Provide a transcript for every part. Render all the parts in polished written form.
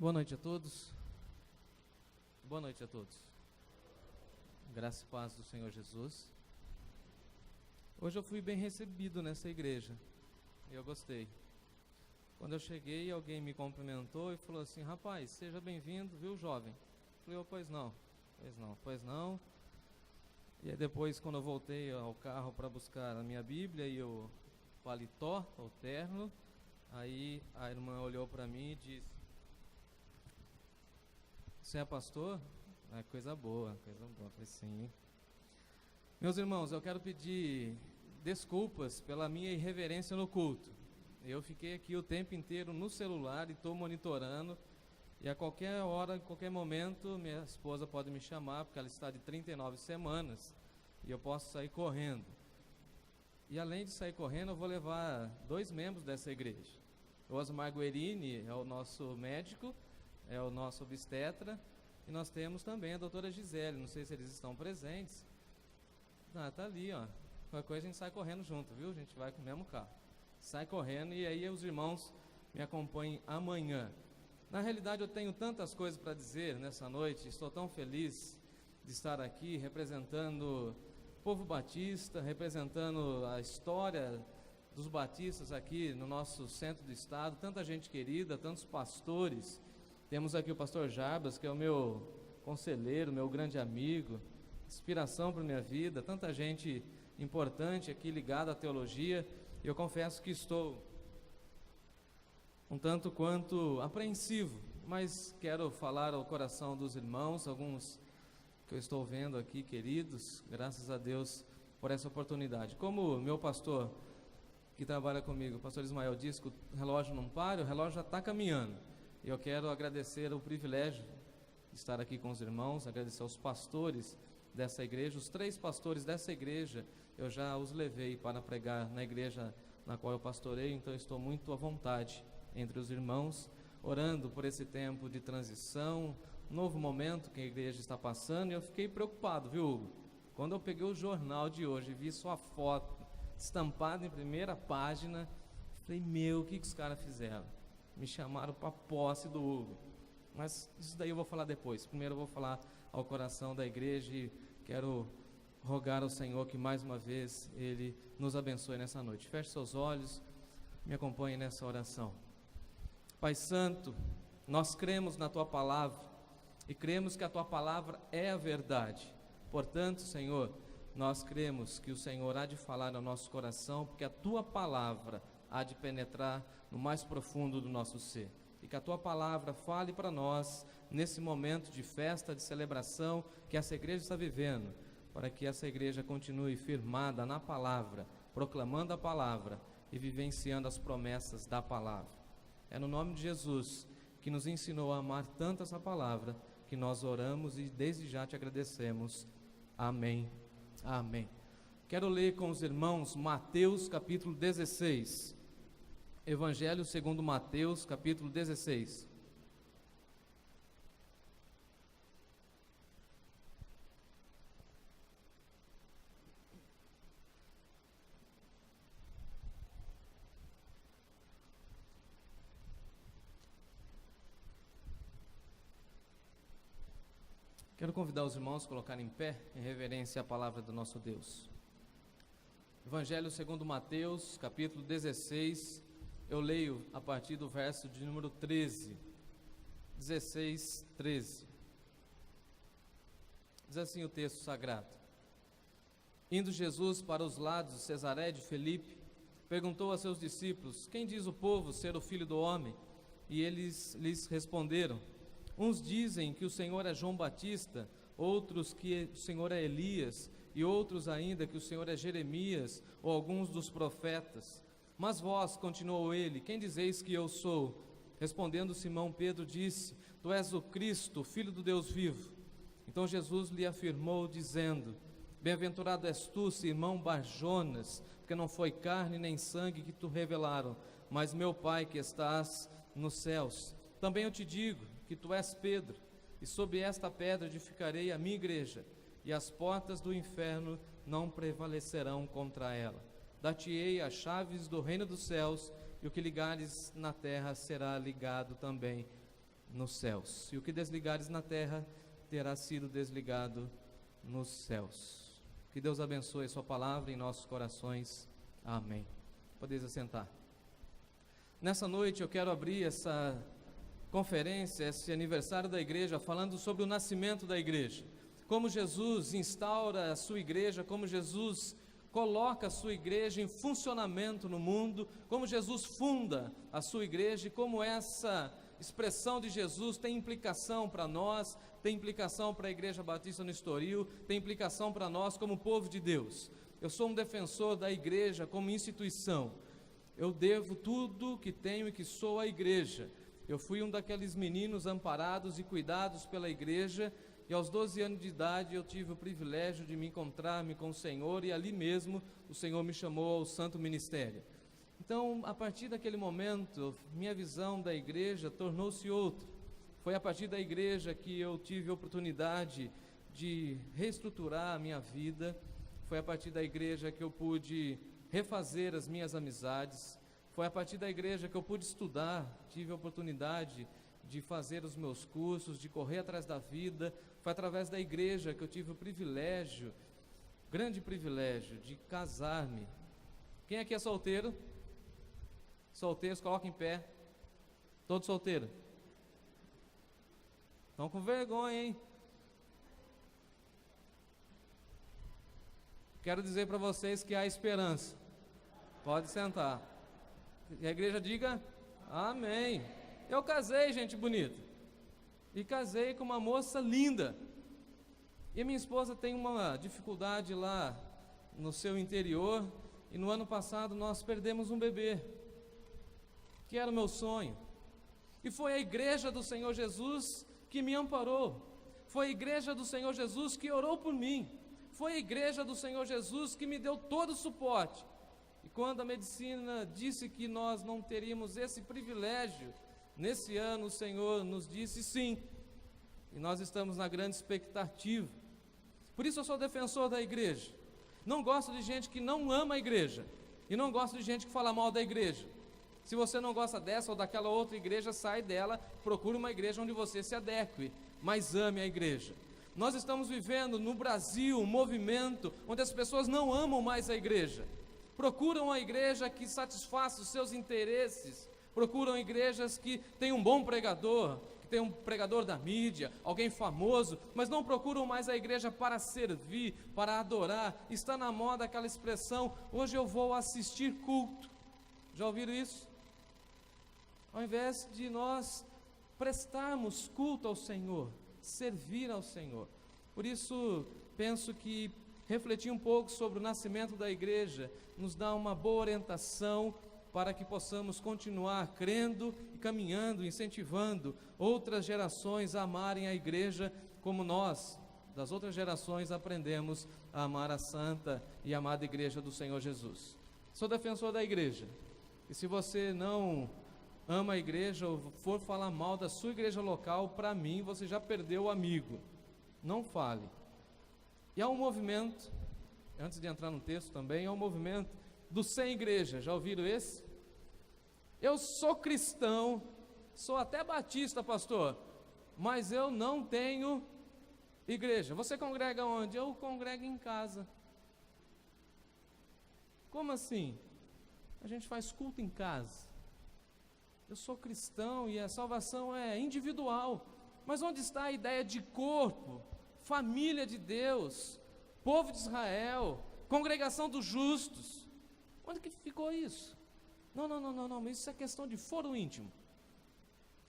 Boa noite a todos. Boa noite a todos. Graça e paz do Senhor Jesus. Hoje eu fui bem recebido nessa igreja. Eu gostei. Quando eu cheguei, alguém me cumprimentou e falou assim: rapaz, seja bem-vindo, viu, jovem? Eu falei: pois não. E aí depois, quando eu voltei ao carro para buscar a minha Bíblia e o paletó, o terno, aí a irmã olhou para mim e disse: você é pastor? É coisa boa. Eu falei: sim. Meus irmãos, eu quero pedir desculpas pela minha irreverência no culto. Eu fiquei aqui o tempo inteiro no celular e estou monitorando. E a qualquer hora, em qualquer momento, minha esposa pode me chamar, porque ela está de 39 semanas e eu posso sair correndo. E além de sair correndo, eu vou levar 2 membros dessa igreja. O Osmar Guerini é o nosso médico, é o nosso obstetra, e nós temos também a doutora Gisele. Não sei se eles estão presentes. Tá ali, ó. Qualquer coisa a gente sai correndo junto, viu? A gente vai com o mesmo carro. Sai correndo e aí os irmãos me acompanhem amanhã. Na realidade, eu tenho tantas coisas para dizer nessa noite. Estou tão feliz de estar aqui representando o povo batista, representando a história dos batistas aqui no nosso centro do estado. Tanta gente querida, tantos pastores. Temos aqui o pastor Jarbas, que é o meu conselheiro, meu grande amigo, inspiração para a minha vida. Tanta gente importante aqui ligada à teologia. E eu confesso que estou um tanto quanto apreensivo, mas quero falar ao coração dos irmãos, alguns que eu estou vendo aqui, queridos, graças a Deus por essa oportunidade. Como meu pastor que trabalha comigo, o pastor Ismael, disse que o relógio não para, o relógio já está caminhando. E eu quero agradecer o privilégio de estar aqui com os irmãos, agradecer aos pastores dessa igreja. Os 3 pastores dessa igreja, eu já os levei para pregar na igreja na qual eu pastorei, então eu estou muito à vontade entre os irmãos, orando por esse tempo de transição, novo momento que a igreja está passando. E eu fiquei preocupado, viu, Hugo? Quando eu peguei o jornal de hoje e vi sua foto estampada em primeira página, falei: meu, o que os caras fizeram? Me chamaram para a posse do Hugo. Mas isso daí eu vou falar depois. Primeiro eu vou falar ao coração da igreja e quero rogar ao Senhor que mais uma vez Ele nos abençoe nessa noite. Feche seus olhos, me acompanhe nessa oração. Pai Santo, nós cremos na Tua Palavra e cremos que a Tua Palavra é a verdade. Portanto, Senhor, nós cremos que o Senhor há de falar ao nosso coração, porque a Tua Palavra há de penetrar no mais profundo do nosso ser. E que a Tua Palavra fale para nós nesse momento de festa, de celebração que essa igreja está vivendo, para que essa igreja continue firmada na Palavra, proclamando a Palavra e vivenciando as promessas da Palavra. É no nome de Jesus, que nos ensinou a amar tanto essa Palavra, que nós oramos e desde já te agradecemos. Amém. Amém. Quero ler com os irmãos Mateus capítulo 16. Evangelho segundo Mateus capítulo 16. Quero convidar os irmãos a colocarem em pé, em reverência à palavra do nosso Deus. Evangelho segundo Mateus, capítulo 16, eu leio a partir do verso de número 13. 16, 13. Diz assim o texto sagrado: Indo Jesus para os lados de Cesaré de Filipe, perguntou a seus discípulos: quem diz o povo ser o Filho do Homem? E eles lhes responderam: uns dizem que o Senhor é João Batista, outros que o Senhor é Elias, e outros ainda que o Senhor é Jeremias, ou alguns dos profetas. Mas vós, continuou ele, quem dizeis que eu sou? Respondendo Simão Pedro disse: tu és o Cristo, Filho do Deus vivo. Então Jesus lhe afirmou dizendo: bem-aventurado és tu, Simão Barjonas, porque não foi carne nem sangue que tu revelaram, mas meu Pai que estás nos céus. Também eu te digo que tu és Pedro, e sob esta pedra edificarei a minha igreja, e as portas do inferno não prevalecerão contra ela. Dar-te-ei as chaves do reino dos céus, e o que ligares na terra será ligado também nos céus, e o que desligares na terra terá sido desligado nos céus. Que Deus abençoe a sua palavra em nossos corações. Amém. Podeis assentar. Nessa noite eu quero abrir essa conferência, esse aniversário da igreja, falando sobre o nascimento da igreja. Como Jesus instaura a sua igreja, como Jesus coloca a sua igreja em funcionamento no mundo, como Jesus funda a sua igreja e como essa expressão de Jesus tem implicação para nós, tem implicação para a Igreja Batista no Estoril, tem implicação para nós como povo de Deus. Eu sou um defensor da igreja como instituição. Eu devo tudo que tenho e que sou à igreja. Eu fui um daqueles meninos amparados e cuidados pela igreja, e aos 12 anos de idade eu tive o privilégio de me encontrar-me com o Senhor, e ali mesmo o Senhor me chamou ao santo ministério. Então, a partir daquele momento, minha visão da igreja tornou-se outra. Foi a partir da igreja que eu tive a oportunidade de reestruturar a minha vida. Foi a partir da igreja que eu pude refazer as minhas amizades. Foi a partir da igreja que eu pude estudar, tive a oportunidade de fazer os meus cursos, de correr atrás da vida. Foi através da igreja que eu tive o privilégio, grande privilégio, de casar-me. Quem aqui é solteiro? Solteiros, coloca em pé. Todos solteiros? Estão com vergonha, hein? Quero dizer para vocês que há esperança. Pode sentar. E a igreja diga amém. Eu casei, gente bonita. E casei com uma moça linda. E minha esposa tem uma dificuldade lá no seu interior. E no ano passado nós perdemos um bebê, que era o meu sonho. E foi a igreja do Senhor Jesus que me amparou. Foi a igreja do Senhor Jesus que orou por mim. Foi a igreja do Senhor Jesus que me deu todo o suporte. E quando a medicina disse que nós não teríamos esse privilégio, nesse ano o Senhor nos disse sim. E nós estamos na grande expectativa. Por isso eu sou defensor da igreja. Não gosto de gente que não ama a igreja. E não gosto de gente que fala mal da igreja. Se você não gosta dessa ou daquela outra igreja, sai dela, procure uma igreja onde você se adeque, mas ame a igreja. Nós estamos vivendo no Brasil um movimento onde as pessoas não amam mais a igreja. Procuram a igreja que satisfaça os seus interesses, procuram igrejas que têm um bom pregador, que tem um pregador da mídia, alguém famoso, mas não procuram mais a igreja para servir, para adorar. Está na moda aquela expressão, hoje eu vou assistir culto. Já ouviram isso? Ao invés de nós prestarmos culto ao Senhor, servir ao Senhor. Por isso, penso que refletir um pouco sobre o nascimento da igreja nos dá uma boa orientação para que possamos continuar crendo e caminhando, incentivando outras gerações a amarem a igreja como nós, das outras gerações, aprendemos a amar a santa e amada igreja do Senhor Jesus. Sou defensor da igreja, e se você não ama a igreja ou for falar mal da sua igreja local, para mim você já perdeu o amigo. Não fale. E há um movimento, antes de entrar no texto também, há um movimento do sem igreja. Já ouviram esse? Eu sou cristão, sou até batista, pastor, mas eu não tenho igreja. Você congrega onde? Eu congrego em casa. Como assim? A gente faz culto em casa. Eu sou cristão e a salvação é individual. Mas onde está a ideia de corpo, família de Deus, povo de Israel, congregação dos justos? Onde que ficou isso? Não, mas isso é questão de foro íntimo.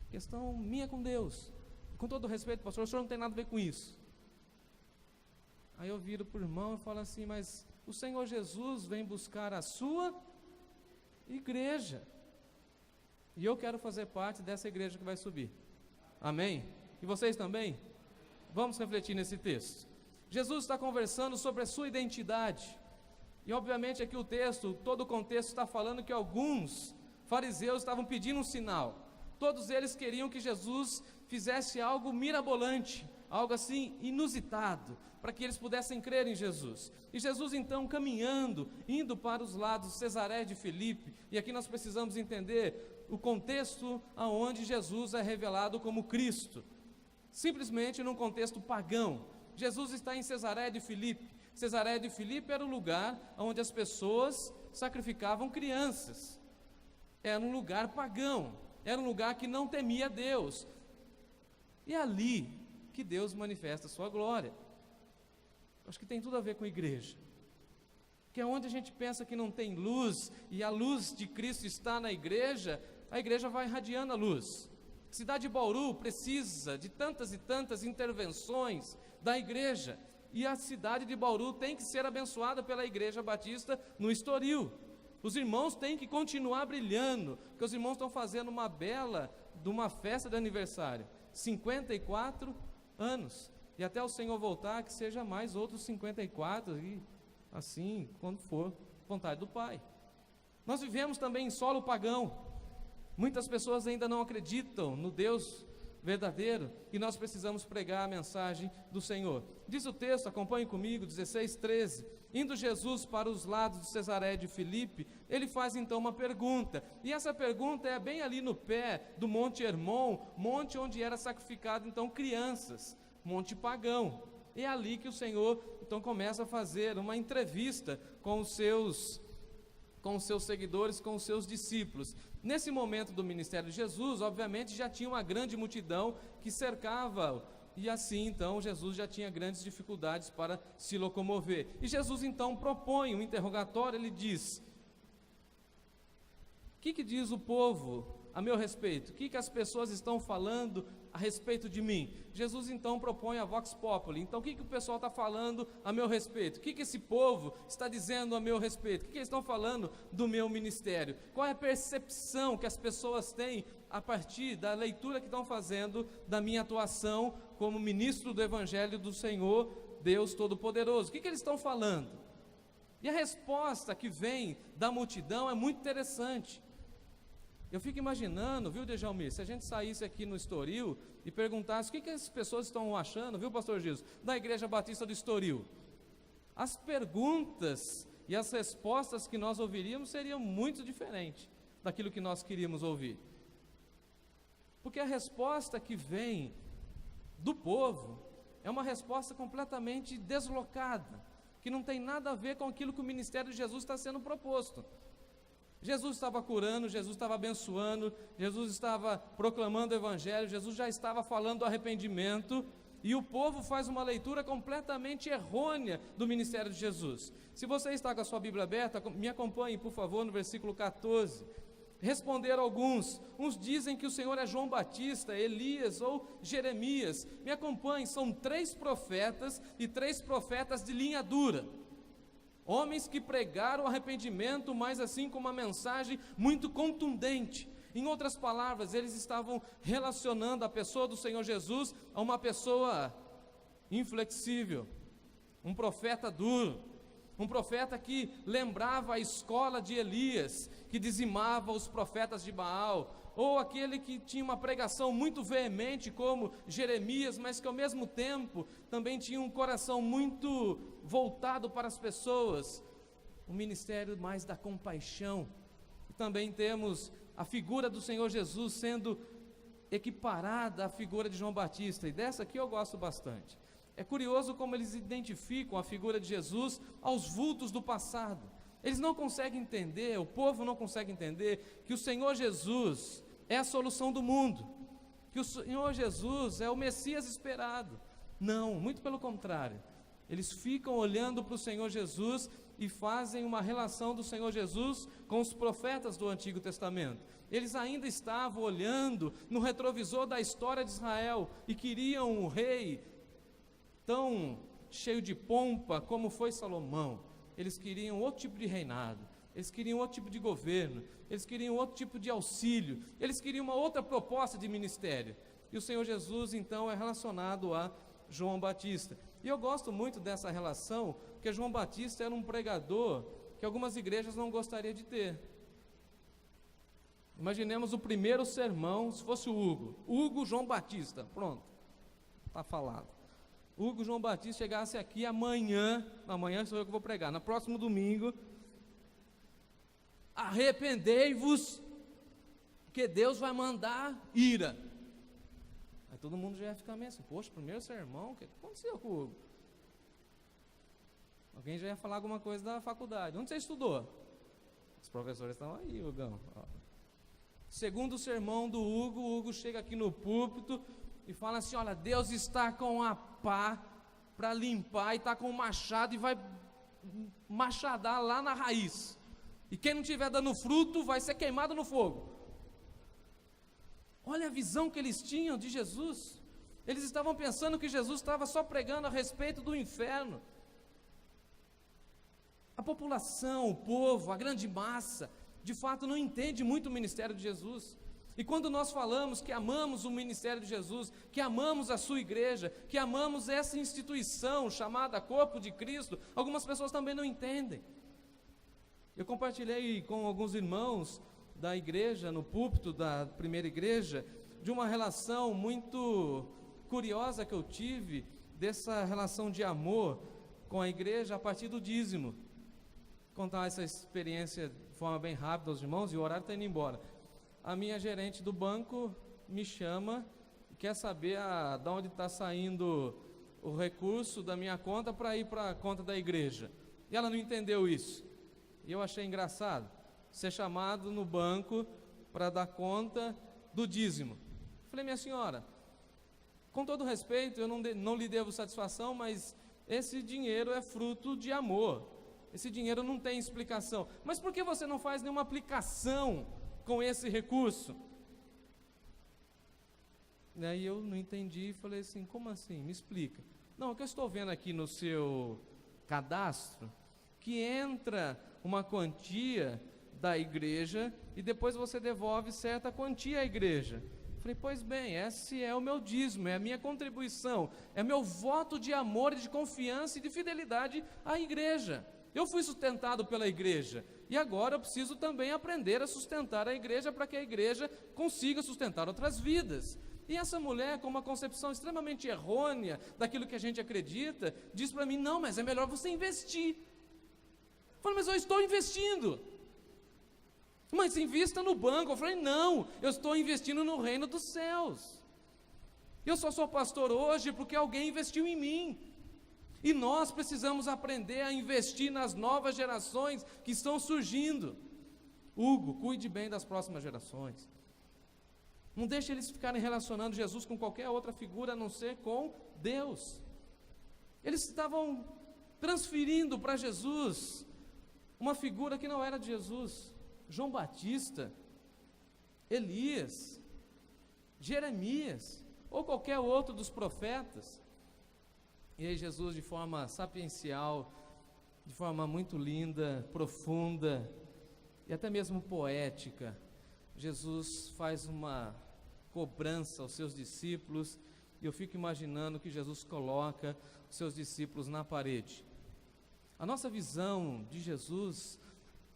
Questão minha com Deus. Com todo respeito, pastor, o senhor não tem nada a ver com isso. Aí eu viro para o irmão e falo assim, mas o Senhor Jesus vem buscar a sua igreja. E eu quero fazer parte dessa igreja que vai subir. Amém? E vocês também? Vamos refletir nesse texto. Jesus está conversando sobre a sua identidade. E obviamente aqui o texto, todo o contexto está falando que alguns fariseus estavam pedindo um sinal. Todos eles queriam que Jesus fizesse algo mirabolante, algo assim inusitado, para que eles pudessem crer em Jesus. E Jesus então caminhando, indo para os lados de Cesareia de Filipe, e aqui nós precisamos entender, o contexto onde Jesus é revelado como Cristo, simplesmente num contexto pagão. Jesus está em Cesareia de Filipe. Cesareia de Filipe era o lugar onde as pessoas sacrificavam crianças. Era um lugar pagão, era um lugar que não temia Deus. E é ali que Deus manifesta a sua glória. Acho que tem tudo a ver com a igreja. Que é onde a gente pensa que não tem luz, e a luz de Cristo está na igreja, a igreja vai irradiando a luz. A cidade de Bauru precisa de tantas e tantas intervenções da igreja, e a cidade de Bauru tem que ser abençoada pela Igreja Batista no Estoril. Os irmãos têm que continuar brilhando, porque os irmãos estão fazendo uma bela de uma festa de aniversário, 54 anos, e até o Senhor voltar, que seja mais outros 54, e assim, quando for vontade do Pai. Nós vivemos também em solo pagão. Muitas pessoas ainda não acreditam no Deus verdadeiro, e nós precisamos pregar a mensagem do Senhor. Diz o texto, acompanhe comigo, 16:13. Indo Jesus para os lados de Cesareia de Filipe, ele faz então uma pergunta, e essa pergunta é bem ali no pé do Monte Hermon, monte onde era sacrificado então crianças, monte pagão. É ali que o Senhor então começa a fazer uma entrevista com os seus seguidores, com os seus discípulos. Nesse momento do ministério de Jesus, obviamente já tinha uma grande multidão que cercava, e assim então Jesus já tinha grandes dificuldades para se locomover. E Jesus então propõe um interrogatório, ele diz: o que diz o povo a meu respeito? O que as pessoas estão falando a respeito de mim? Jesus então propõe a Vox Populi. Então o que o pessoal está falando a meu respeito? O que esse povo está dizendo a meu respeito? O que eles estão falando do meu ministério? Qual é a percepção que as pessoas têm a partir da leitura que estão fazendo da minha atuação como ministro do Evangelho do Senhor, Deus Todo-Poderoso? O que eles estão falando? E a resposta que vem da multidão é muito interessante. Eu fico imaginando, viu, Djalmir, se a gente saísse aqui no Estoril e perguntasse o que as pessoas estão achando, viu, pastor Jesus, da Igreja Batista do Estoril, as perguntas e as respostas que nós ouviríamos seriam muito diferentes daquilo que nós queríamos ouvir. Porque a resposta que vem do povo é uma resposta completamente deslocada, que não tem nada a ver com aquilo que o ministério de Jesus está sendo proposto. Jesus estava curando, Jesus estava abençoando, Jesus estava proclamando o Evangelho, Jesus já estava falando do arrependimento, e o povo faz uma leitura completamente errônea do ministério de Jesus. Se você está com a sua Bíblia aberta, me acompanhe, por favor, no versículo 14. Responderam alguns, uns dizem que o Senhor é João Batista, Elias ou Jeremias. Me acompanhe, são 3 profetas e 3 profetas de linha dura. Homens que pregaram arrependimento, mas assim com uma mensagem muito contundente. Em outras palavras, eles estavam relacionando a pessoa do Senhor Jesus a uma pessoa inflexível, um profeta duro, um profeta que lembrava a escola de Elias, que dizimava os profetas de Baal, ou aquele que tinha uma pregação muito veemente como Jeremias, mas que ao mesmo tempo também tinha um coração muito voltado para as pessoas, um ministério mais da compaixão. E também temos a figura do Senhor Jesus sendo equiparada à figura de João Batista, e dessa aqui eu gosto bastante. É curioso como eles identificam a figura de Jesus aos vultos do passado. Eles não conseguem entender, o povo não consegue entender que o Senhor Jesus é a solução do mundo, que o Senhor Jesus é o Messias esperado. Não, muito pelo contrário. Eles ficam olhando para o Senhor Jesus e fazem uma relação do Senhor Jesus com os profetas do Antigo Testamento. Eles ainda estavam olhando no retrovisor da história de Israel e queriam um rei tão cheio de pompa como foi Salomão. Eles queriam outro tipo de reinado, eles queriam outro tipo de governo, eles queriam outro tipo de auxílio, eles queriam uma outra proposta de ministério. E o Senhor Jesus então é relacionado a João Batista. E eu gosto muito dessa relação, porque João Batista era um pregador que algumas igrejas não gostariam de ter. Imaginemos o primeiro sermão, se fosse o Hugo João Batista, pronto, está falado. Hugo João Batista chegasse aqui amanhã sou eu que vou pregar, no próximo domingo: arrependei-vos. porque Deus vai mandar ira. Aí todo mundo já ia ficar meio assim, poxa, primeiro sermão, o que aconteceu com o Hugo? Alguém já ia falar alguma coisa da faculdade. Onde você estudou? Os professores estavam aí, Hugão. Segundo sermão do Hugo, o Hugo chega aqui no púlpito e fala assim, olha, Deus está com a pá para limpar, e está com o machado e vai machadar lá na raiz. E quem não estiver dando fruto vai ser queimado no fogo. Olha a visão que eles tinham de Jesus. Eles estavam pensando que Jesus estava só pregando a respeito do inferno. A população, o povo, a grande massa, de fato não entende muito o ministério de Jesus. E quando nós falamos que amamos o ministério de Jesus, que amamos a sua igreja, que amamos essa instituição chamada Corpo de Cristo, algumas pessoas também não entendem. Eu compartilhei com alguns irmãos da igreja, no púlpito da primeira igreja, de uma relação muito curiosa que eu tive, dessa relação de amor com a igreja a partir do dízimo. Vou contar essa experiência de forma bem rápida aos irmãos, e o horário está indo embora. A minha gerente do banco me chama e quer saber de onde está saindo o recurso da minha conta para ir para a conta da igreja. E ela não entendeu isso. E eu achei engraçado ser chamado no banco para dar conta do dízimo. Falei, minha senhora, com todo respeito, eu não lhe devo satisfação, mas esse dinheiro é fruto de amor. Esse dinheiro não tem explicação. Mas por que você não faz nenhuma aplicação com esse recurso? E aí eu não entendi e falei assim, como assim? Me explica. Não, o que eu estou vendo aqui no seu cadastro, que entra uma quantia da igreja e depois você devolve certa quantia à igreja. Falei, pois bem, esse é o meu dízimo, é a minha contribuição, é meu voto de amor, de confiança e de fidelidade à igreja. Eu fui sustentado pela igreja e agora eu preciso também aprender a sustentar a igreja para que a igreja consiga sustentar outras vidas. E essa mulher, com uma concepção extremamente errônea daquilo que a gente acredita, diz para mim, não, mas é melhor você investir. Eu falei, mas eu estou investindo. Mas invista no banco. Eu falei, não, eu estou investindo no reino dos céus. Eu só sou pastor hoje porque alguém investiu em mim. E nós precisamos aprender a investir nas novas gerações que estão surgindo. Hugo, cuide bem das próximas gerações. Não deixe eles ficarem relacionando Jesus com qualquer outra figura a não ser com Deus. Eles estavam transferindo para Jesus uma figura que não era de Jesus. João Batista, Elias, Jeremias, ou qualquer outro dos profetas. E aí Jesus, de forma sapiencial, de forma muito linda, profunda e até mesmo poética, Jesus faz uma cobrança aos seus discípulos, e eu fico imaginando que Jesus coloca os seus discípulos na parede. A nossa visão de Jesus,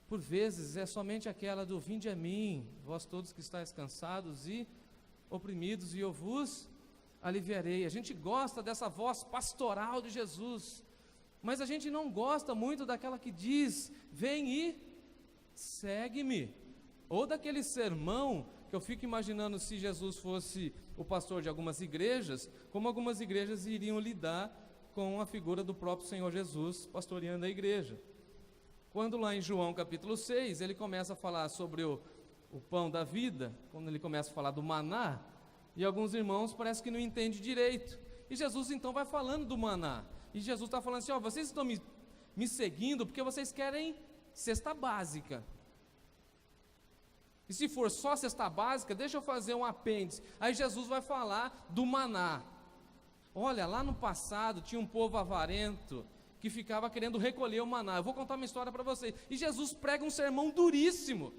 por vezes, é somente aquela do vinde a mim, vós todos que estáis cansados e oprimidos, e eu vos aliviarei. A gente gosta dessa voz pastoral de Jesus, mas a gente não gosta muito daquela que diz, vem e segue-me, ou daquele sermão que eu fico imaginando, se Jesus fosse o pastor de algumas igrejas, como algumas igrejas iriam lidar com a figura do próprio Senhor Jesus pastoreando a igreja. Quando lá em João capítulo 6, ele começa a falar sobre o pão da vida, quando ele começa a falar do maná, e alguns irmãos parece que não entendem direito, e Jesus então vai falando do maná, e Jesus está falando assim, vocês estão me seguindo porque vocês querem cesta básica, e se for só cesta básica, deixa eu fazer um apêndice. Aí Jesus vai falar do maná. Olha, lá no passado tinha um povo avarento que ficava querendo recolher o maná. Eu vou contar uma história para vocês. E Jesus prega um sermão duríssimo.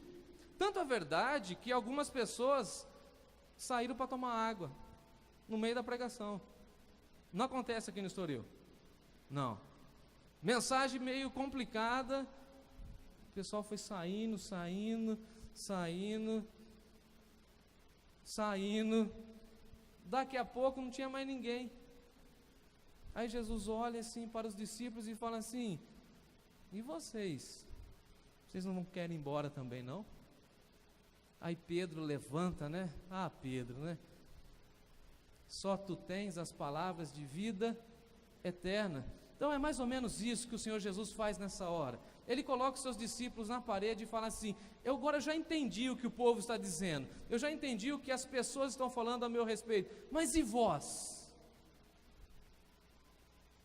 Tanto é verdade que algumas pessoas saíram para tomar água no meio da pregação. Não acontece aqui no Estoril. Não. Mensagem meio complicada. O pessoal foi saindo. Daqui a pouco não tinha mais ninguém. Aí Jesus olha assim para os discípulos e fala assim, e vocês? Vocês não querem ir embora também não? Aí Pedro levanta, né? Ah, Pedro, né? Só tu tens as palavras de vida eterna. Então é mais ou menos isso que o Senhor Jesus faz nessa hora. Ele coloca os seus discípulos na parede e fala assim: eu agora já entendi o que o povo está dizendo, eu já entendi o que as pessoas estão falando a meu respeito, mas e vós?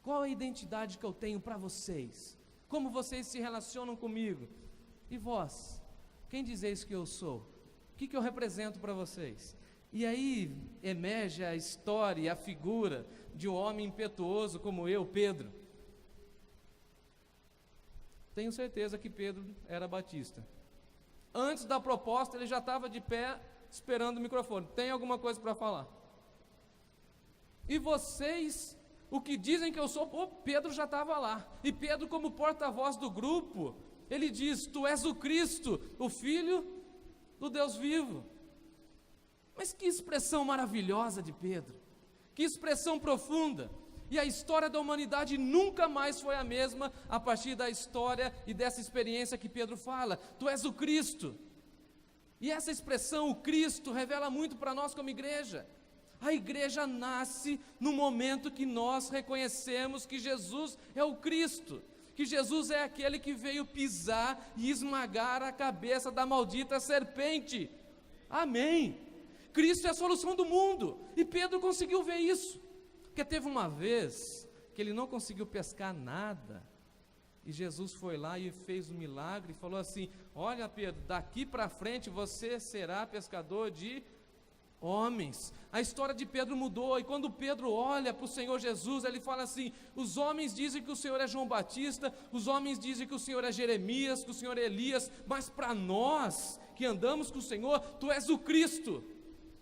Qual a identidade que eu tenho para vocês? Como vocês se relacionam comigo? E vós? Quem dizeis que eu sou? O que eu represento para vocês? E aí emerge a história, a figura de um homem impetuoso como eu, Pedro. Tenho certeza que Pedro era batista. Antes da proposta, ele já estava de pé, esperando o microfone. Tem alguma coisa para falar? E vocês, o que dizem que eu sou? Pô, Pedro já estava lá. E Pedro, como porta-voz do grupo, ele diz: tu és o Cristo, o Filho do Deus vivo. Mas que expressão maravilhosa de Pedro, que expressão profunda. E a história da humanidade nunca mais foi a mesma a partir da história e dessa experiência que Pedro fala. Tu és o Cristo. E essa expressão, o Cristo, revela muito para nós como igreja. A igreja nasce no momento que nós reconhecemos que Jesus é o Cristo, que Jesus é aquele que veio pisar e esmagar a cabeça da maldita serpente. Amém. Cristo é a solução do mundo, e Pedro conseguiu ver isso, porque teve uma vez que ele não conseguiu pescar nada, e Jesus foi lá e fez um milagre, e falou assim: olha Pedro, daqui para frente você será pescador de homens. A história de Pedro mudou, e quando Pedro olha para o Senhor Jesus, ele fala assim: os homens dizem que o Senhor é João Batista, os homens dizem que o Senhor é Jeremias, que o Senhor é Elias, mas para nós que andamos com o Senhor, tu és o Cristo.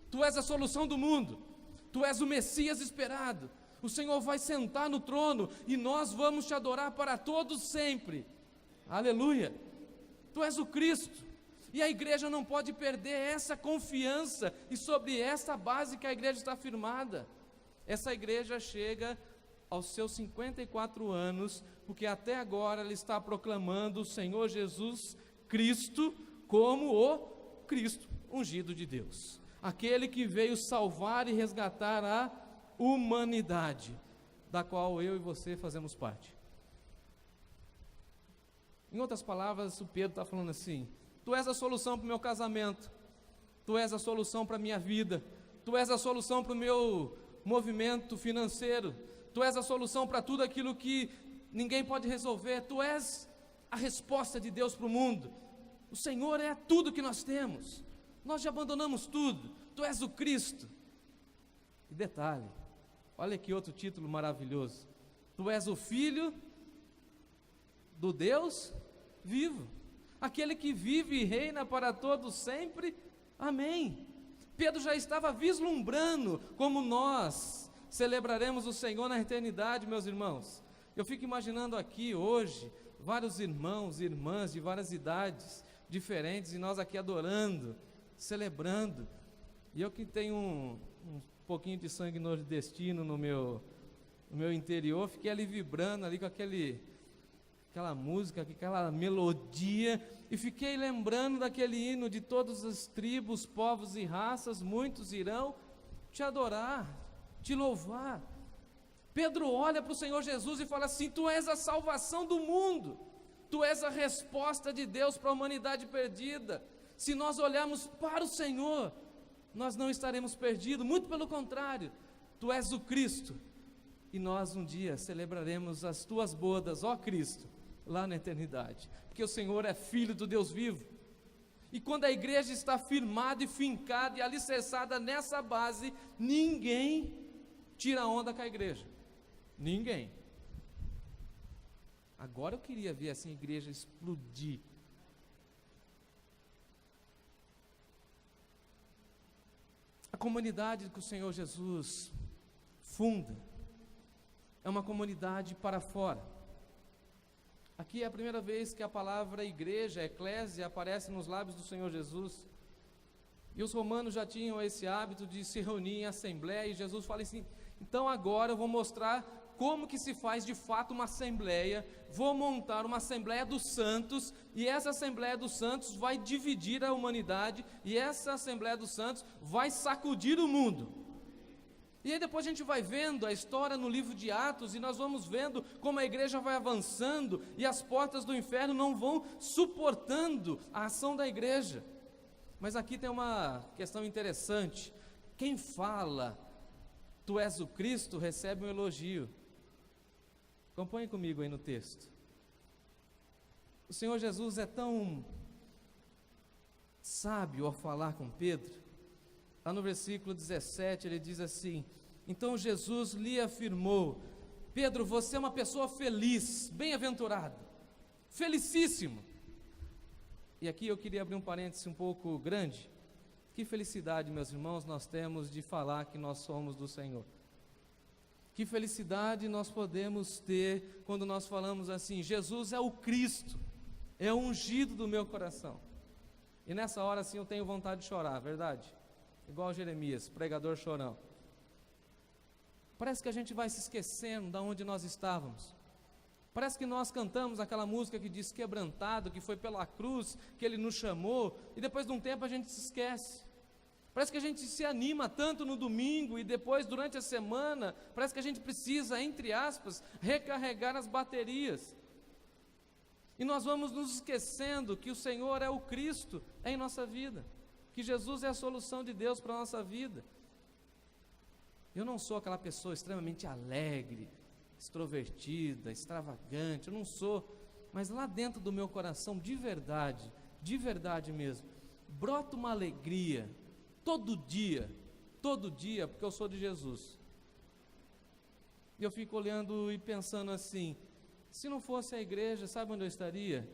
Tu és a solução do mundo, tu és o Messias esperado. O Senhor vai sentar no trono e nós vamos te adorar para todos sempre. Aleluia. Tu és o Cristo. E a igreja não pode perder essa confiança, e sobre essa base que a igreja está firmada. Essa igreja chega aos seus 54 anos, porque até agora ela está proclamando o Senhor Jesus Cristo como o Cristo ungido de Deus. Aquele que veio salvar e resgatar a humanidade, da qual eu e você fazemos parte. Em outras palavras, o Pedro está falando assim: tu és a solução para o meu casamento, tu és a solução para a minha vida, tu és a solução para o meu movimento financeiro, tu és a solução para tudo aquilo que ninguém pode resolver, tu és a resposta de Deus para o mundo. O Senhor é tudo que nós temos. Nós já abandonamos tudo, tu és o Cristo. E detalhe, olha que outro título maravilhoso: tu és o Filho do Deus vivo, aquele que vive e reina para todos sempre, amém. Pedro já estava vislumbrando como nós celebraremos o Senhor na eternidade, meus irmãos. Eu fico imaginando aqui hoje, vários irmãos e irmãs de várias idades diferentes, e nós aqui adorando, celebrando, e eu que tenho um pouquinho de sangue nordestino no meu interior, fiquei ali vibrando ali com aquela música, aquela melodia, e fiquei lembrando daquele hino de todas as tribos, povos e raças, muitos irão te adorar, te louvar. Pedro olha para o Senhor Jesus e fala assim: tu és a salvação do mundo, tu és a resposta de Deus para a humanidade perdida. Se nós olharmos para o Senhor, nós não estaremos perdidos, muito pelo contrário, tu és o Cristo, e nós um dia celebraremos as tuas bodas, ó Cristo, lá na eternidade, porque o Senhor é Filho do Deus vivo. E quando a igreja está firmada e fincada e alicerçada nessa base, ninguém tira onda com a igreja, ninguém. Agora eu queria ver assim a igreja explodir. A comunidade que o Senhor Jesus funda é uma comunidade para fora. Aqui é a primeira vez que a palavra igreja, eclésia, aparece nos lábios do Senhor Jesus. E os romanos já tinham esse hábito de se reunir em assembleia, e Jesus fala assim: então agora eu vou mostrar como que se faz de fato uma assembleia. Vou montar uma assembleia dos santos, e essa assembleia dos santos vai dividir a humanidade, e essa assembleia dos santos vai sacudir o mundo. E aí depois a gente vai vendo a história no livro de Atos, e nós vamos vendo como a igreja vai avançando, e as portas do inferno não vão suportando a ação da igreja. Mas aqui tem uma questão interessante: quem fala, tu és o Cristo, recebe um elogio. Acompanhe comigo aí no texto. O Senhor Jesus é tão sábio ao falar com Pedro. Lá no versículo 17 ele diz assim: então Jesus lhe afirmou: Pedro, você é uma pessoa feliz, bem-aventurado, felicíssimo. E aqui eu queria abrir um parêntese um pouco grande. Que felicidade, meus irmãos, nós temos de falar que nós somos do Senhor. Que felicidade nós podemos ter quando nós falamos assim: Jesus é o Cristo, é o ungido do meu coração. E nessa hora assim eu tenho vontade de chorar, verdade? Igual Jeremias, pregador chorão. Parece que a gente vai se esquecendo de onde nós estávamos. Parece que nós cantamos aquela música que diz quebrantado, que foi pela cruz que Ele nos chamou, e depois de um tempo a gente se esquece. Parece que a gente se anima tanto no domingo, e depois durante a semana, parece que a gente precisa, entre aspas, recarregar as baterias. E nós vamos nos esquecendo que o Senhor é o Cristo em nossa vida, que Jesus é a solução de Deus para a nossa vida. Eu não sou aquela pessoa extremamente alegre, extrovertida, extravagante, eu não sou, mas lá dentro do meu coração, de verdade mesmo, brota uma alegria, todo dia, porque eu sou de Jesus. E eu fico olhando e pensando assim: se não fosse a igreja, sabe onde eu estaria?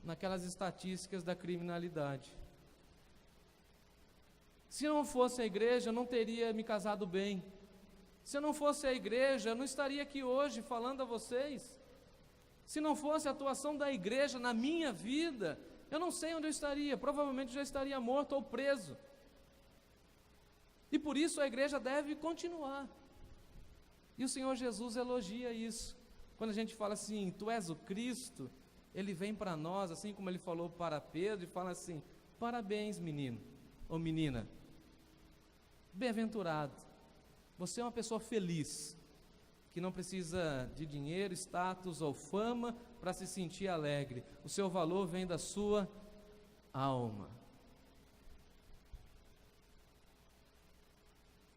Naquelas estatísticas da criminalidade. Se não fosse a igreja, eu não teria me casado bem. Se eu não fosse a igreja, eu não estaria aqui hoje falando a vocês. Se não fosse a atuação da igreja na minha vida, eu não sei onde eu estaria. Provavelmente já estaria morto ou preso. E por isso a igreja deve continuar. E o Senhor Jesus elogia isso. Quando a gente fala assim: tu és o Cristo, Ele vem para nós, assim como Ele falou para Pedro, e fala assim: parabéns, menino ou menina, bem-aventurado, você é uma pessoa feliz, que não precisa de dinheiro, status ou fama para se sentir alegre. O seu valor vem da sua alma.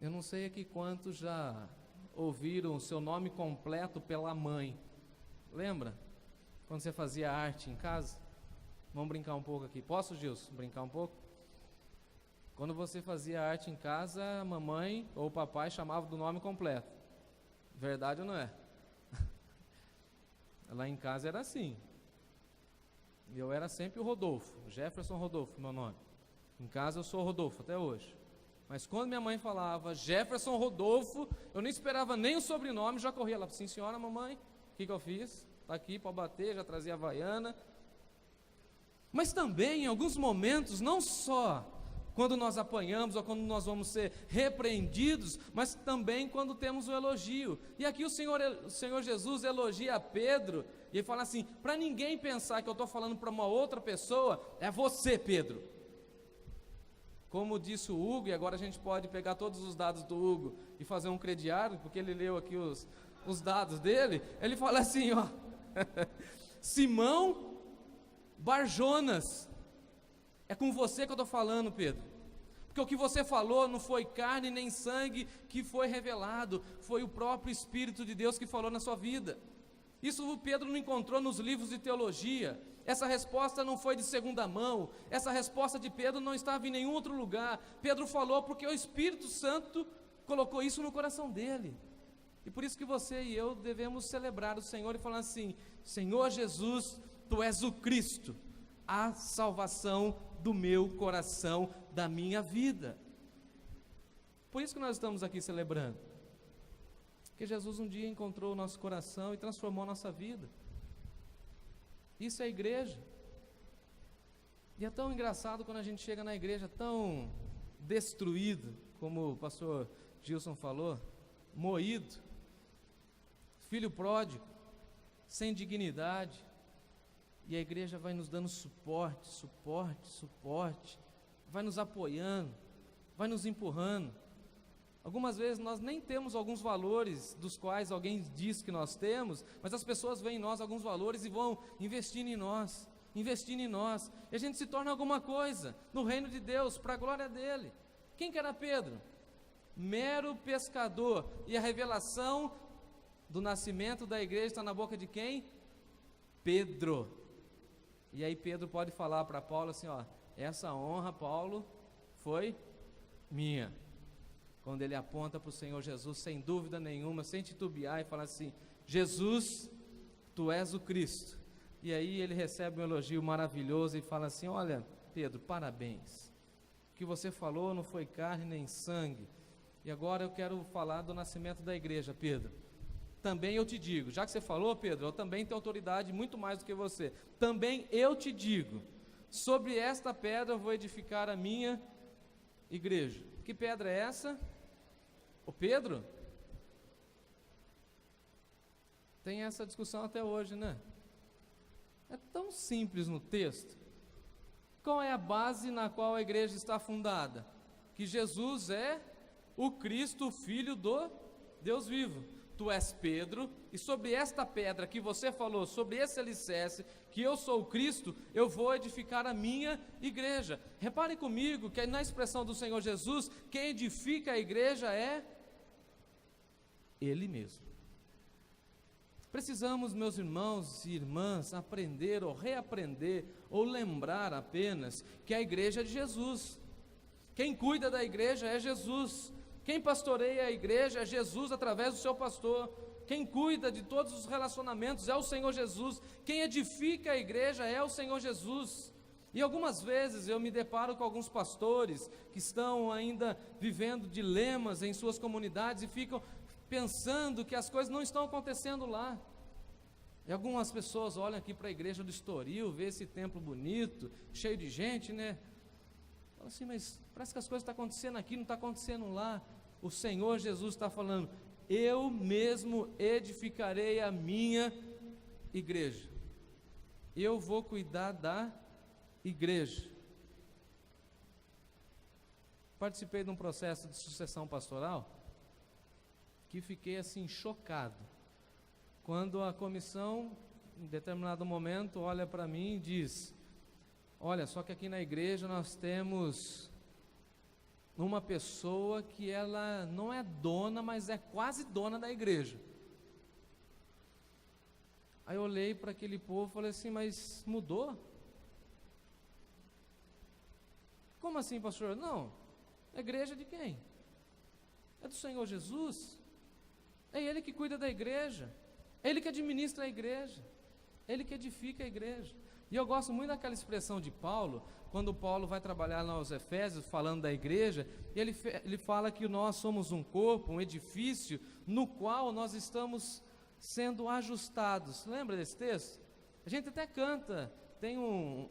Eu não sei aqui quantos já ouviram o seu nome completo pela mãe. Lembra? Quando você fazia arte em casa? Vamos brincar um pouco aqui. Posso, Gilson, brincar um pouco? Quando você fazia arte em casa, a mamãe ou o papai chamava do nome completo. Verdade ou não é? Lá em casa era assim. Eu era sempre o Rodolfo, Jefferson Rodolfo, meu nome. Em casa eu sou Rodolfo até hoje. Mas quando minha mãe falava Jefferson Rodolfo, eu nem esperava nem o sobrenome, já corria lá. Sim, senhora, mamãe, o que eu fiz? Está aqui para bater, já trazia a havaiana. Mas também, em alguns momentos, não só quando nós apanhamos ou quando nós vamos ser repreendidos, mas também quando temos o elogio. E aqui o Senhor Jesus elogia a Pedro, e ele fala assim: para ninguém pensar que eu estou falando para uma outra pessoa, é você, Pedro. Como disse o Hugo, e agora a gente pode pegar todos os dados do Hugo e fazer um crediário, porque ele leu aqui os dados dele. Ele fala assim, ó: Simão Barjonas, é com você que eu estou falando, Pedro, porque o que você falou não foi carne nem sangue que foi revelado, foi o próprio Espírito de Deus que falou na sua vida. Isso o Pedro não encontrou nos livros de teologia. Essa resposta não foi de segunda mão, essa resposta de Pedro não estava em nenhum outro lugar. Pedro falou porque o Espírito Santo colocou isso no coração dele. E por isso que você e eu devemos celebrar o Senhor e falar assim: Senhor Jesus, Tu és o Cristo, a salvação do meu coração, da minha vida. Por isso que nós estamos aqui celebrando, porque Jesus um dia encontrou o nosso coração e transformou a nossa vida. Isso é a igreja. E é tão engraçado quando a gente chega na igreja tão destruído, como o pastor Gilson falou, moído. filho pródigo, sem dignidade, e a igreja vai nos dando suporte, vai nos apoiando, vai nos empurrando. Algumas vezes nós nem temos alguns valores dos quais alguém diz que nós temos, mas as pessoas veem em nós alguns valores e vão investindo em nós, e a gente se torna alguma coisa no reino de Deus, para a glória dele. Quem que era Pedro? Mero pescador, e a revelação do nascimento da igreja está na boca de quem? Pedro. E aí Pedro pode falar para Paulo assim, ó, essa honra, Paulo, foi minha. Quando ele aponta para o Senhor Jesus, sem dúvida nenhuma, sem titubear, e fala assim, Jesus, tu és o Cristo. E aí ele recebe um elogio maravilhoso e fala assim, olha Pedro, parabéns, o que você falou não foi carne nem sangue. E agora eu quero falar do nascimento da igreja, Pedro. Também eu te digo, já que você falou, Pedro, eu também tenho autoridade muito mais do que você. Também eu te digo, sobre esta pedra eu vou edificar a minha igreja. Que pedra é essa? O Pedro? Tem essa discussão até hoje, né? É tão simples no texto. Qual é a base na qual a igreja está fundada? Que Jesus é o Cristo, o Filho do Deus vivo. Tu és Pedro, e sobre esta pedra que você falou, sobre esse alicerce, que eu sou o Cristo, eu vou edificar a minha igreja. Repare comigo que na expressão do Senhor Jesus, quem edifica a igreja é Ele mesmo. Precisamos, meus irmãos e irmãs, aprender ou reaprender, ou lembrar apenas que a igreja é de Jesus. Quem cuida da igreja é Jesus. Quem pastoreia a igreja é Jesus através do seu pastor. Quem cuida de todos os relacionamentos é o Senhor Jesus. Quem edifica a igreja é o Senhor Jesus. E algumas vezes eu me deparo com alguns pastores que estão ainda vivendo dilemas em suas comunidades e ficam pensando que as coisas não estão acontecendo lá. E algumas pessoas olham aqui para a igreja do Estoril, vê esse templo bonito, cheio de gente, né? Falam assim, mas parece que as coisas estão acontecendo aqui, não está acontecendo lá. O Senhor Jesus está falando, eu mesmo edificarei a minha igreja. Eu vou cuidar da igreja. Participei de um processo de sucessão pastoral que fiquei assim chocado, quando a comissão em determinado momento olha para mim e diz, olha, só que aqui na igreja nós temos uma pessoa que ela não é dona, mas é quase dona da igreja. Aí eu olhei para aquele povo e falei assim, mas mudou? Como assim, pastor? Não, a igreja é de quem? É do Senhor Jesus. É Ele que cuida da igreja, é Ele que administra a igreja, é Ele que edifica a igreja. E eu gosto muito daquela expressão de Paulo, quando Paulo vai trabalhar lá aos Efésios, falando da igreja, e ele fala que nós somos um corpo, um edifício, no qual nós estamos sendo ajustados. Lembra desse texto? A gente até canta, tem um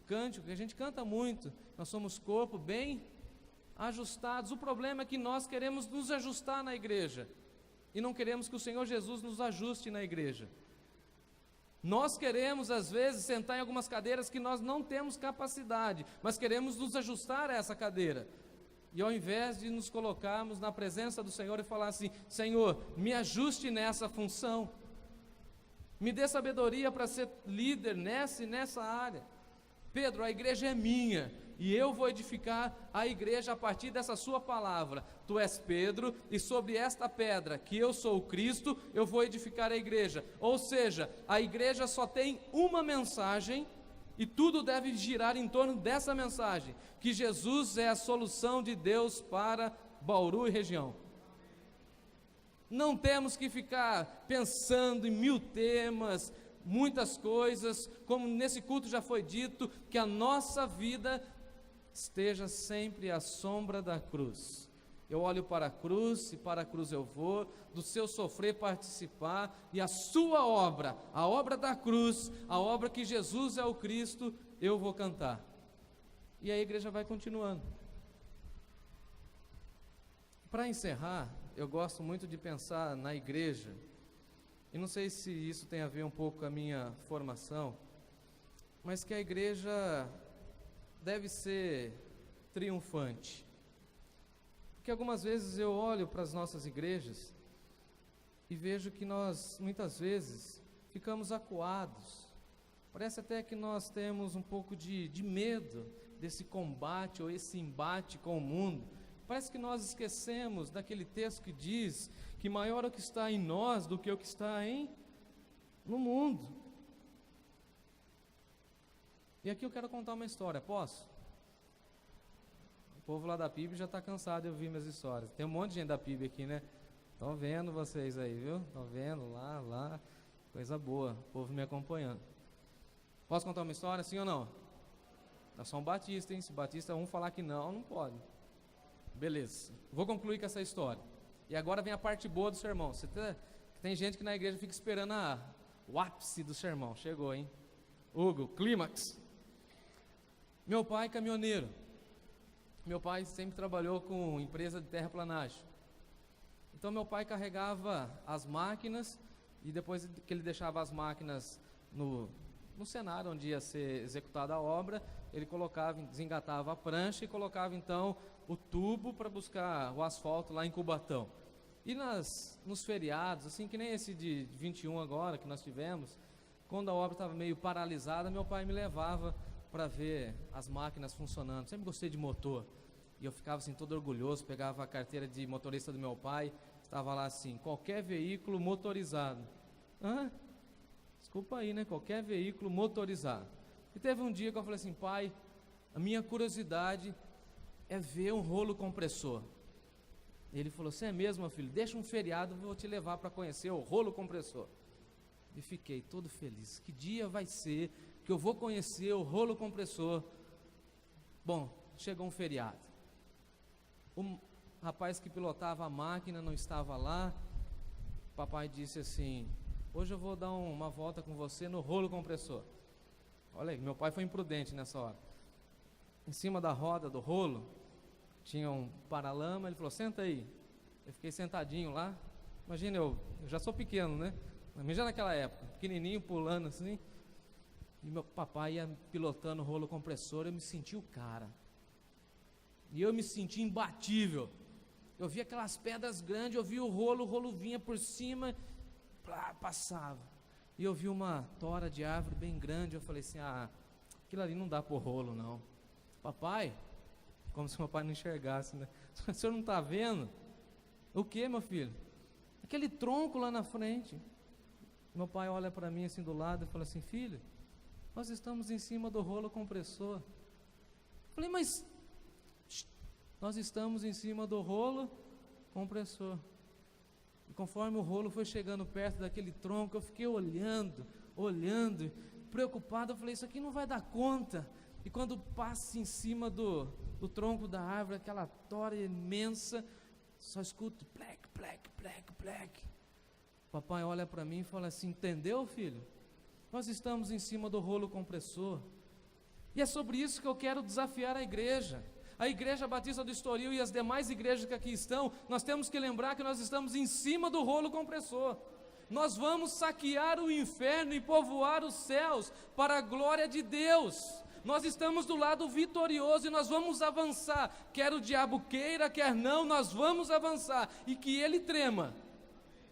cântico que a gente canta muito, nós somos corpo bem ajustados. O problema é que nós queremos nos ajustar na igreja, e não queremos que o Senhor Jesus nos ajuste na igreja. Nós queremos às vezes sentar em algumas cadeiras que nós não temos capacidade, mas queremos nos ajustar a essa cadeira, e ao invés de nos colocarmos na presença do Senhor e falar assim, Senhor, me ajuste nessa função, me dê sabedoria para ser líder nessa e nessa área. Pedro, a igreja é minha, e eu vou edificar a igreja a partir dessa sua palavra. Tu és Pedro, e sobre esta pedra, que eu sou o Cristo, eu vou edificar a igreja. Ou seja, a igreja só tem uma mensagem, e tudo deve girar em torno dessa mensagem, que Jesus é a solução de Deus para Bauru e região. Não temos que ficar pensando em 1000 temas, muitas coisas, como nesse culto já foi dito, que a nossa vida esteja sempre à sombra da cruz. Eu olho para a cruz, e para a cruz eu vou, do seu sofrer participar, e a sua obra, a obra da cruz, a obra que Jesus é o Cristo, eu vou cantar. E a igreja vai continuando. Para encerrar, eu gosto muito de pensar na igreja e não sei se isso tem a ver um pouco com a minha formação, mas que a igreja deve ser triunfante. Porque algumas vezes eu olho para as nossas igrejas e vejo que nós, muitas vezes, ficamos acuados. Parece até que nós temos um pouco de medo desse combate ou esse embate com o mundo. Parece que nós esquecemos daquele texto que diz que maior é o que está em nós do que o que está no mundo. E aqui eu quero contar uma história, posso? O povo lá da PIB já está cansado de ouvir minhas histórias. Tem um monte de gente da PIB aqui, né? Estão vendo vocês aí, viu? Estão vendo lá, coisa boa, o povo me acompanhando. Posso contar uma história, sim ou não? Nós somos batistas, hein? Se batista um falar que não pode. Beleza, vou concluir com essa história. E agora vem a parte boa do sermão. Tem gente que na igreja fica esperando o ápice do sermão. Chegou, hein? Hugo, clímax. Meu pai, caminhoneiro. Meu pai sempre trabalhou com empresa de terraplanagem. Então meu pai carregava as máquinas e depois que ele deixava as máquinas no cenário onde ia ser executada a obra, ele desengatava a prancha e colocava então o tubo para buscar o asfalto lá em Cubatão. E nos feriados, assim que nem esse de 21 agora que nós tivemos, quando a obra estava meio paralisada, meu pai me levava para ver as máquinas funcionando. Sempre gostei de motor. E eu ficava assim todo orgulhoso, pegava a carteira de motorista do meu pai, estava lá assim, qualquer veículo motorizado. Desculpa aí, né? Qualquer veículo motorizado. E teve um dia que eu falei assim, pai, a minha curiosidade é ver um rolo compressor. E ele falou, você é mesmo, meu filho? Deixa um feriado, vou te levar para conhecer o rolo compressor. E fiquei todo feliz. Que dia vai ser que eu vou conhecer o rolo compressor? Bom, chegou um feriado. O rapaz que pilotava a máquina não estava lá. O papai disse assim, hoje eu vou dar uma volta com você no rolo compressor. Olha aí, meu pai foi imprudente nessa hora. Em cima da roda do rolo tinha um paralama, ele falou, senta aí. Eu fiquei sentadinho lá. Imagina, eu já sou pequeno, né? Mas já naquela época, pequenininho, pulando assim. E meu papai ia pilotando o rolo compressor, eu me senti o cara. E eu me senti imbatível. Eu via aquelas pedras grandes, eu via o rolo vinha por cima, passava. E eu vi uma tora de árvore bem grande, eu falei assim, aquilo ali não dá por rolo não. Papai, como se meu pai não enxergasse, né? O senhor não está vendo? O que, meu filho? Aquele tronco lá na frente. Meu pai olha para mim assim do lado e fala assim, filho, nós estamos em cima do rolo compressor. Eu falei, mas nós estamos em cima do rolo compressor. E conforme o rolo foi chegando perto daquele tronco, eu fiquei olhando, preocupado. Eu falei, isso aqui não vai dar conta. E quando passa em cima do tronco da árvore, aquela tora imensa, só escuto plec, plec, plec, plec. Papai olha para mim e fala assim, entendeu, filho? Nós estamos em cima do rolo compressor. E é sobre isso que eu quero desafiar a igreja. A Igreja Batista do Estoril e as demais igrejas que aqui estão, nós temos que lembrar que nós estamos em cima do rolo compressor. Nós vamos saquear o inferno e povoar os céus para a glória de Deus. Nós estamos do lado vitorioso e nós vamos avançar. Quer o diabo queira, quer não, nós vamos avançar. E que ele trema.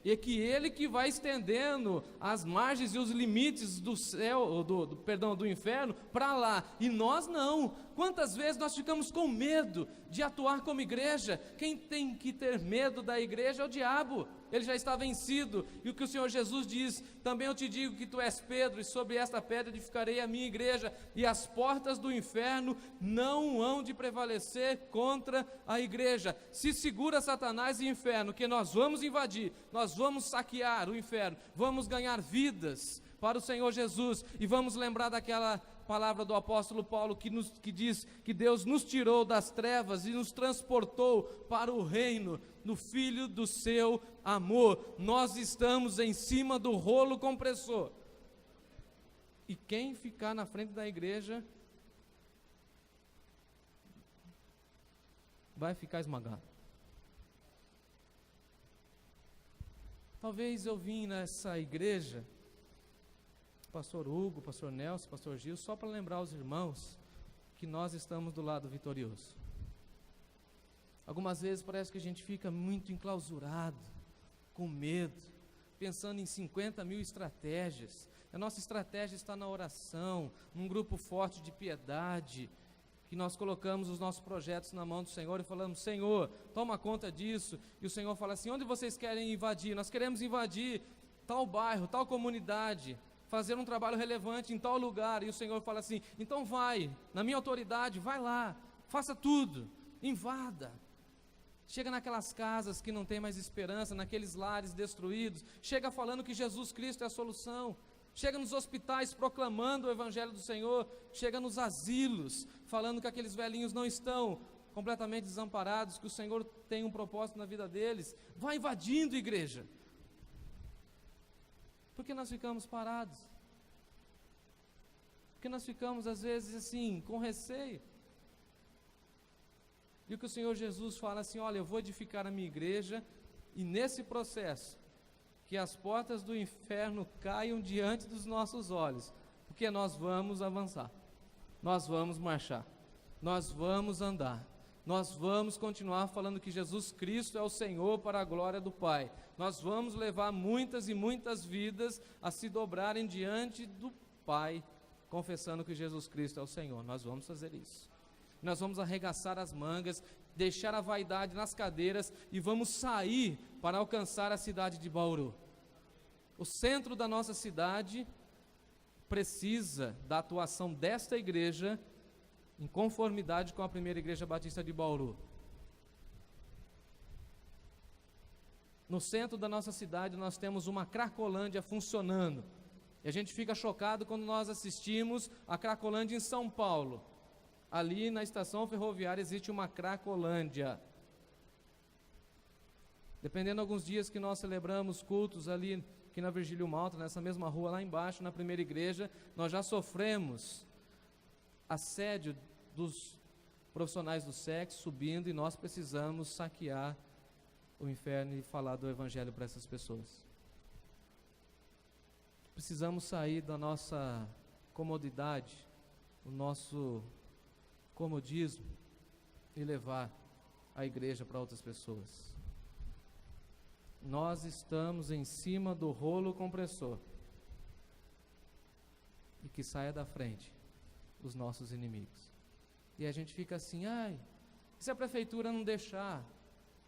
E que ele que vai estendendo as margens e os limites do céu, do inferno para lá, e nós não. Quantas vezes nós ficamos com medo de atuar como igreja? Quem tem que ter medo da igreja é o diabo. Ele já está vencido, e o que o Senhor Jesus diz, também eu te digo que tu és Pedro, e sobre esta pedra edificarei a minha igreja, e as portas do inferno não hão de prevalecer contra a igreja. Se segura Satanás e inferno, que nós vamos invadir, nós vamos saquear o inferno, vamos ganhar vidas para o Senhor Jesus, e vamos lembrar daquela palavra do apóstolo Paulo que diz que Deus nos tirou das trevas e nos transportou para o reino do Filho do seu amor. Nós estamos em cima do rolo compressor, e quem ficar na frente da igreja vai ficar esmagado. Talvez eu vim nessa igreja, pastor Hugo, pastor Nelson, pastor Gil, só para lembrar os irmãos que nós estamos do lado vitorioso. Algumas vezes parece que a gente fica muito enclausurado, com medo, pensando em 50 mil estratégias. A nossa estratégia está na oração, num grupo forte de piedade, que nós colocamos os nossos projetos na mão do Senhor e falamos: Senhor, toma conta disso. E o Senhor fala assim: onde vocês querem invadir? Nós queremos invadir tal bairro, tal comunidade, fazer um trabalho relevante em tal lugar. E o Senhor fala assim: então vai, na minha autoridade, vai lá, faça tudo, invada. Chega naquelas casas que não tem mais esperança, naqueles lares destruídos, chega falando que Jesus Cristo é a solução, chega nos hospitais proclamando o Evangelho do Senhor, chega nos asilos, falando que aqueles velhinhos não estão completamente desamparados, que o Senhor tem um propósito na vida deles. Vai invadindo, igreja. Por que nós ficamos parados? Porque nós ficamos às vezes assim, com receio. E o que o Senhor Jesus fala assim: olha, eu vou edificar a minha igreja, e nesse processo, que as portas do inferno caiam diante dos nossos olhos, porque nós vamos avançar, nós vamos marchar, nós vamos andar, nós vamos continuar falando que Jesus Cristo é o Senhor para a glória do Pai, nós vamos levar muitas e muitas vidas a se dobrarem diante do Pai, confessando que Jesus Cristo é o Senhor. Nós vamos fazer isso. Nós vamos arregaçar as mangas, deixar a vaidade nas cadeiras e vamos sair para alcançar a cidade de Bauru. O centro da nossa cidade precisa da atuação desta igreja em conformidade com a primeira igreja batista de Bauru. No centro da nossa cidade nós temos uma Cracolândia funcionando. E a gente fica chocado quando nós assistimos a Cracolândia em São Paulo. Ali na estação ferroviária existe uma Cracolândia. Dependendo alguns dias que nós celebramos cultos ali, aqui na Virgílio Malta, nessa mesma rua lá embaixo, na primeira igreja, nós já sofremos assédio dos profissionais do sexo subindo, e nós precisamos saquear o inferno e falar do evangelho para essas pessoas. Precisamos sair da nossa comodidade, o nosso comodismo, e levar a igreja para outras pessoas. Nós estamos em cima do rolo compressor, e que saia da frente os nossos inimigos. E a gente fica assim: ai, e se a prefeitura não deixar?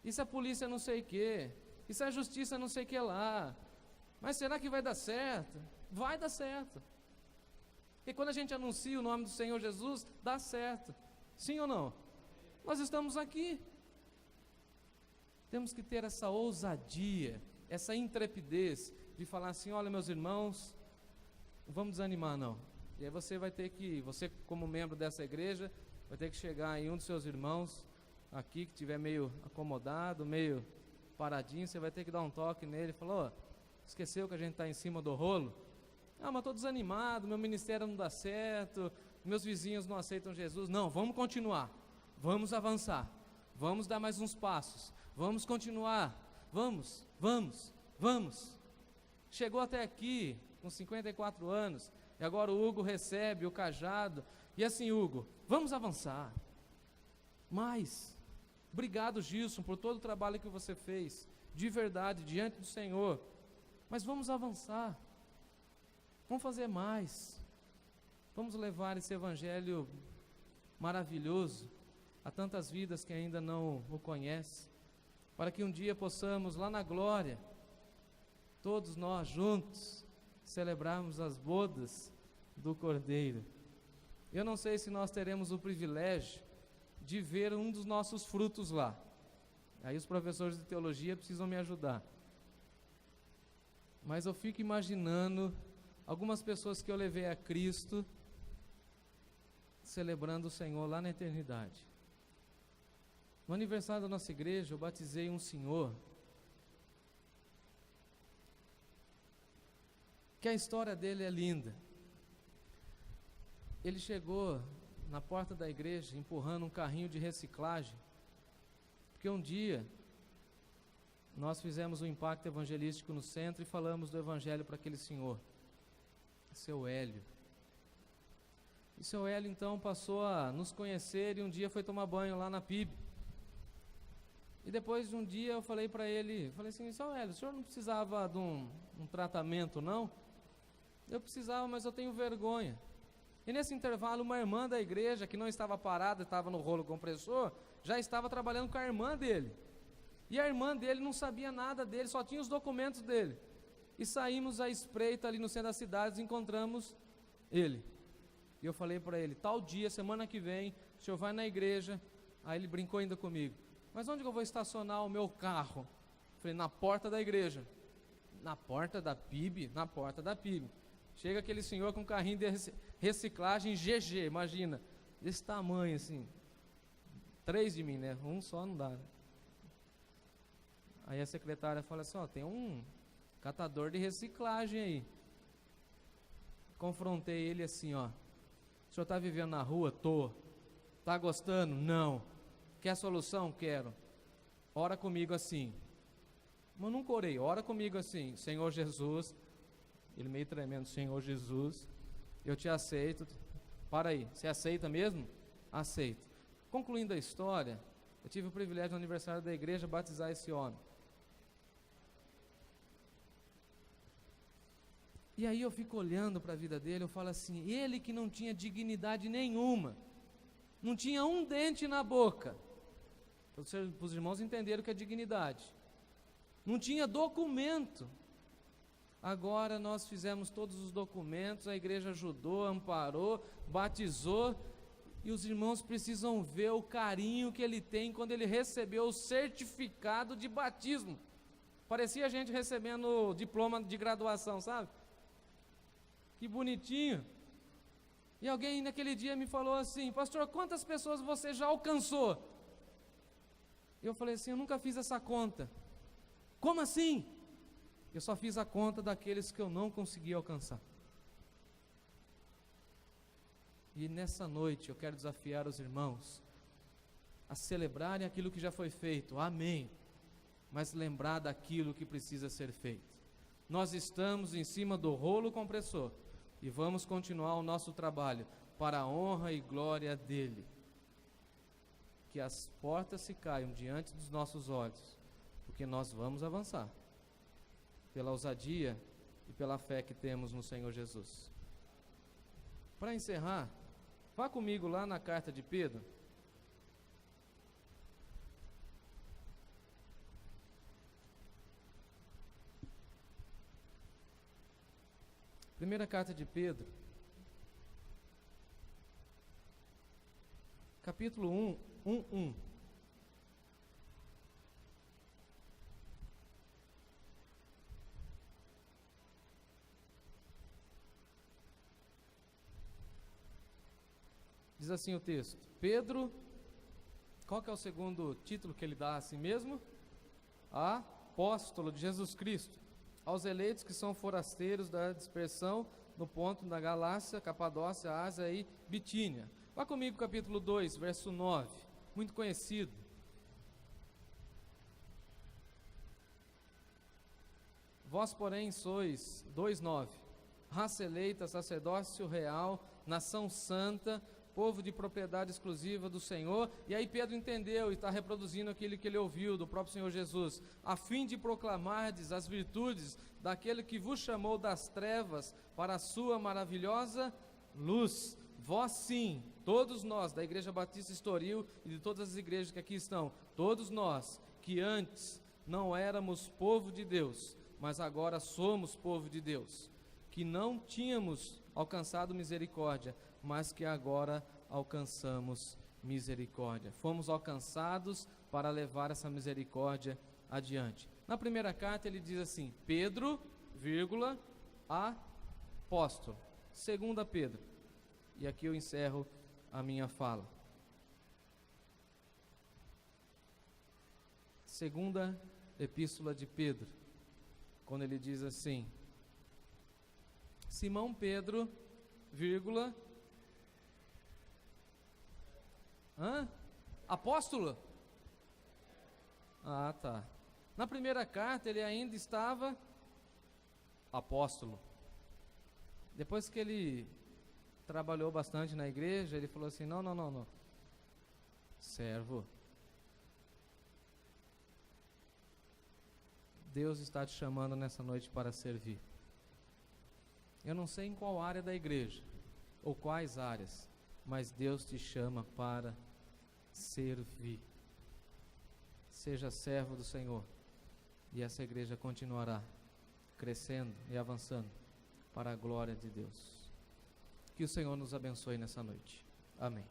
E se a polícia não sei o quê? E se a justiça não sei o que lá? Mas será que vai dar certo? Vai dar certo. E quando a gente anuncia o nome do Senhor Jesus, dá certo. Sim ou não? Nós estamos aqui. Temos que ter essa ousadia, essa intrepidez de falar assim: olha, meus irmãos, não vamos desanimar não. E aí você vai ter que, você como membro dessa igreja, vai ter que chegar em um dos seus irmãos aqui, que estiver meio acomodado, meio paradinho, você vai ter que dar um toque nele e falar: esqueceu que a gente está em cima do rolo? Ah, mas estou desanimado, meu ministério não dá certo, meus vizinhos não aceitam Jesus. Não, vamos continuar, vamos avançar, vamos dar mais uns passos, vamos continuar, vamos. Chegou até aqui com 54 anos, e agora o Hugo recebe o cajado, e assim: Hugo, vamos avançar mais. Obrigado, Gilson, por todo o trabalho que você fez, de verdade, diante do Senhor, mas vamos avançar, vamos fazer mais, vamos levar esse evangelho maravilhoso a tantas vidas que ainda não o conhecem, para que um dia possamos, lá na glória, todos nós juntos, celebrarmos as bodas do Cordeiro. Eu não sei se nós teremos o privilégio de ver um dos nossos frutos lá. Aí os professores de teologia precisam me ajudar. Mas eu fico imaginando algumas pessoas que eu levei a Cristo celebrando o Senhor lá na eternidade. No aniversário da nossa igreja, eu batizei um senhor que a história dele é linda. Ele chegou na porta da igreja empurrando um carrinho de reciclagem, porque um dia nós fizemos um impacto evangelístico no centro e falamos do evangelho para aquele senhor, seu Hélio. E seu Hélio então passou a nos conhecer e um dia foi tomar banho lá na PIB. E depois de um dia eu falei para ele, falei assim, seu Hélio, o senhor não precisava de um tratamento não? Eu precisava, mas eu tenho vergonha. E nesse intervalo uma irmã da igreja, que não estava parada, estava no rolo compressor, já estava trabalhando com a irmã dele. E a irmã dele não sabia nada dele, só tinha os documentos dele. E saímos à espreita ali no centro da cidade e encontramos ele. E eu falei para ele, tal dia, semana que vem, o senhor vai na igreja. Aí ele brincou ainda comigo, mas onde que eu vou estacionar o meu carro? Eu falei, na porta da igreja. Na porta da PIB? Na porta da PIB. Chega aquele senhor com um carrinho de reciclagem GG, imagina, desse tamanho assim, 3 de mim, né? Um só não dá, né? Aí a secretária fala assim, tem um catador de reciclagem aí. Confrontei ele assim, o senhor está vivendo na rua? Tô. Está gostando? Não. Quer solução? Quero. Ora comigo assim. Mas nunca orei, ora comigo assim, Senhor Jesus, ele meio tremendo, Senhor Jesus, eu te aceito. Para aí, você aceita mesmo? Aceito. Concluindo a história, eu tive o privilégio no aniversário da igreja batizar esse homem. E aí eu fico olhando para a vida dele, eu falo assim, ele que não tinha dignidade nenhuma, não tinha um dente na boca, para os irmãos entenderem o que é dignidade, não tinha documento. Agora nós fizemos todos os documentos, a igreja ajudou, amparou, batizou, e os irmãos precisam ver o carinho que ele tem quando ele recebeu o certificado de batismo. Parecia a gente recebendo o diploma de graduação, sabe? Que bonitinho. E alguém naquele dia me falou assim, pastor, quantas pessoas você já alcançou? Eu falei assim, eu nunca fiz essa conta. Como assim? Eu só fiz a conta daqueles que eu não consegui alcançar. E nessa noite eu quero desafiar os irmãos a celebrarem aquilo que já foi feito, amém, mas lembrar daquilo que precisa ser feito. Nós estamos em cima do rolo compressor e vamos continuar o nosso trabalho para a honra e glória dele. Que as portas se caiam diante dos nossos olhos, porque nós vamos avançar pela ousadia e pela fé que temos no Senhor Jesus. Para encerrar, vá comigo lá na carta de Pedro. Primeira carta de Pedro, capítulo 1. Diz assim o texto, Pedro, qual que é o segundo título que ele dá a si mesmo? Apóstolo de Jesus Cristo, aos eleitos que são forasteiros da dispersão no ponto da Galácia, Capadócia, Ásia e Bitínia. Vá comigo capítulo 2, verso 9, muito conhecido. Vós, porém, sois, 2:9, raça eleita, sacerdócio real, nação santa, povo de propriedade exclusiva do Senhor. E aí Pedro entendeu e está reproduzindo aquilo que ele ouviu do próprio Senhor Jesus, a fim de proclamardes as virtudes daquele que vos chamou das trevas para a sua maravilhosa luz. Vós sim, todos nós da Igreja Batista Estoril e de todas as igrejas que aqui estão, todos nós que antes não éramos povo de Deus, mas agora somos povo de Deus, que não tínhamos alcançado misericórdia, mas que agora alcançamos misericórdia. Fomos alcançados para levar essa misericórdia adiante. Na primeira carta ele diz assim, Pedro, apóstolo. Segunda Pedro. E aqui eu encerro a minha fala. Segunda epístola de Pedro, quando ele diz assim, Simão Pedro, apóstolo? Tá. Na primeira carta ele ainda estava apóstolo. Depois que ele trabalhou bastante na igreja, ele falou assim: não. Servo, Deus está te chamando nessa noite para servir. Eu não sei em qual área da igreja, ou quais áreas, mas Deus te chama para servir. Seja servo do Senhor, e essa igreja continuará crescendo e avançando para a glória de Deus. Que o Senhor nos abençoe nessa noite. Amém.